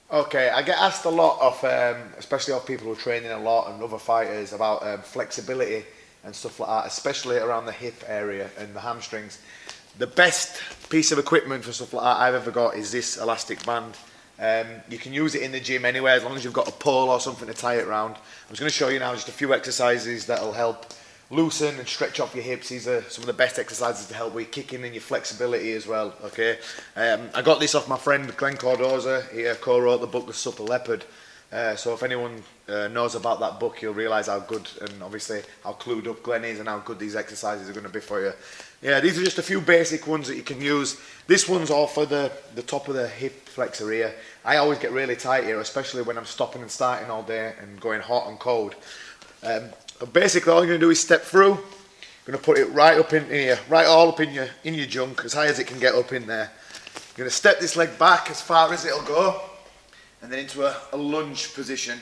Okay, I get asked a lot of, especially of people who are training a lot and other fighters about flexibility and stuff like that, especially around the hip area and the hamstrings. The best piece of equipment for stuff like that I've ever got is this elastic band. You can use it in the gym anywhere as long as you've got a pole or something to tie it around. I'm just going to show you now just a few exercises that'll help loosen and stretch off your hips. These are some of the best exercises to help with kicking and your flexibility as well. Okay, I got this off my friend Glenn Cordoza. He co-wrote the book The Supple Leopard. So if anyone knows about that book, you'll realise how good and obviously how clued up Glenn is and how good these exercises are going to be for you. Yeah, these are just a few basic ones that you can use. This one's all for the top of the hip flexor here. I always get really tight here, especially when I'm stopping and starting all day and going hot and cold. But basically all you're going to do is step through. You're going to put it right up in here, right all up in your junk, as high as it can get up in there. You're going to step this leg back as far as it'll go, and then into a lunge position.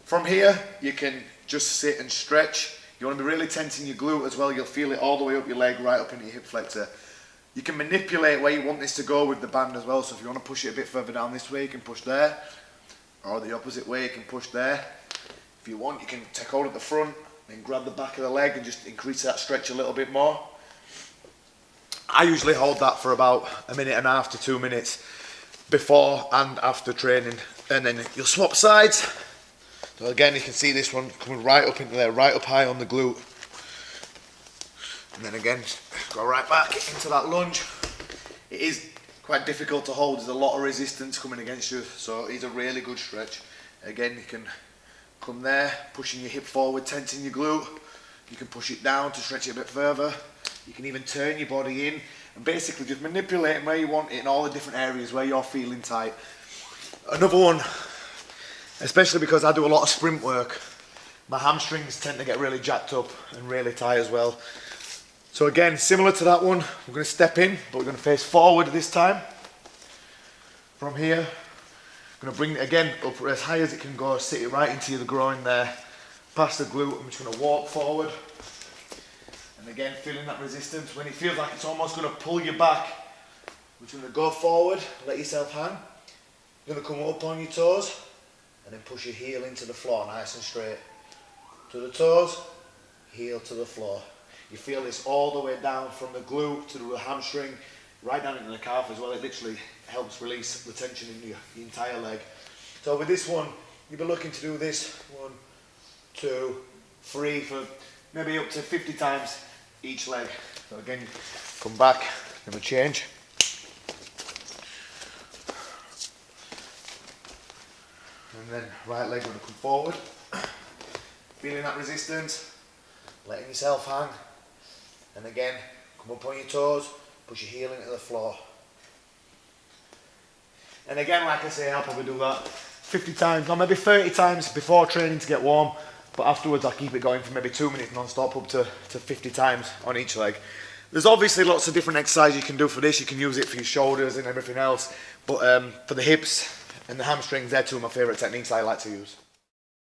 From here, you can just sit and stretch. You want to be really tensing your glute as well. You'll feel it all the way up your leg, right up into your hip flexor. You can manipulate where you want this to go with the band as well. So if you want to push it a bit further down this way, you can push there. Or the opposite way, you can push there. If you want, you can take hold at the front and grab the back of the leg and just increase that stretch a little bit more. I usually hold that for about 1.5 to 2 minutes before and after training, and then you'll swap sides. So again, you can see this one coming right up into there, right up high on the glute, and then again go right back into that lunge. It is quite difficult to hold. There's a lot of resistance coming against you, so it's a really good stretch. Again, you can come there, pushing your hip forward, tensing your glute. You can push it down to stretch it a bit further. You can even turn your body in and basically just manipulating where you want it in all the different areas where you're feeling tight. Another one, especially because I do a lot of sprint work, my hamstrings tend to get really jacked up and really tight as well. So again, similar to that one, we're going to step in, but we're going to face forward this time. From here, I'm going to bring it again up as high as it can go, sit it right into the groin there, past the glute. I'm just going to walk forward. And again, feeling that resistance. When it feels like it's almost going to pull you back, we're just going to go forward, let yourself hang. You're going to come up on your toes, and then push your heel into the floor, nice and straight. To the toes, heel to the floor. You feel this all the way down from the glute to the hamstring, right down into the calf as well. It literally helps release the tension in your entire leg. So with this one, you'll be looking to do this 1, 2, 3 for maybe up to 50 times each leg. So again, come back, then we change. And then right leg going to come forward. Feeling that resistance, letting yourself hang. And again, come up on your toes, push your heel into the floor. And again, like I say, I'll probably do that 50 times, or maybe 30 times before training to get warm. But afterwards, I'll keep it going for maybe 2 minutes non-stop, up to 50 times on each leg. There's obviously lots of different exercises you can do for this. You can use it for your shoulders and everything else. But for the hips and the hamstrings, they're two of my favourite techniques I like to use.